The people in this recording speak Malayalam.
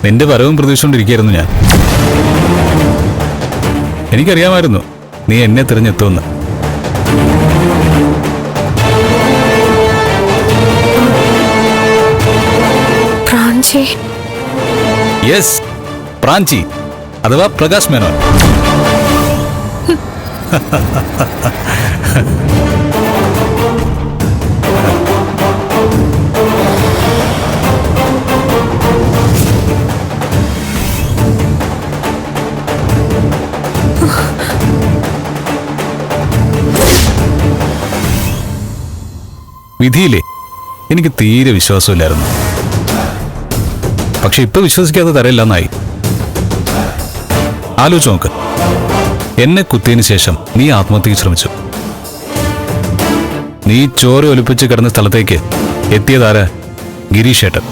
നിന്റെ വരവും പ്രതീക്ഷിച്ചുകൊണ്ടിരിക്കുകയായിരുന്നു ഞാൻ. എനിക്കറിയാമായിരുന്നു നീ എന്നെ തിരഞ്ഞെത്തുമെന്ന്. യെസ്, പ്രാഞ്ചി അഥവാ പ്രകാശ് മേനോൻ. വിധിയില്ലേ എനിക്ക് തീരെ വിശ്വാസമില്ലായിരുന്നു. പക്ഷെ ഇപ്പൊ വിശ്വസിക്കാതെ തരയില്ലെന്നായി. ആലോചിച്ച് നോക്ക്, എന്നെ കുത്തിയതിനു ശേഷം നീ ആത്മഹത്യക്ക് ശ്രമിച്ചു. നീ ചോര ഒലിപ്പിച്ച് കിടന്ന സ്ഥലത്തേക്ക് എത്തിയതാരാ? ഗിരീഷ് ഏട്ടൻ.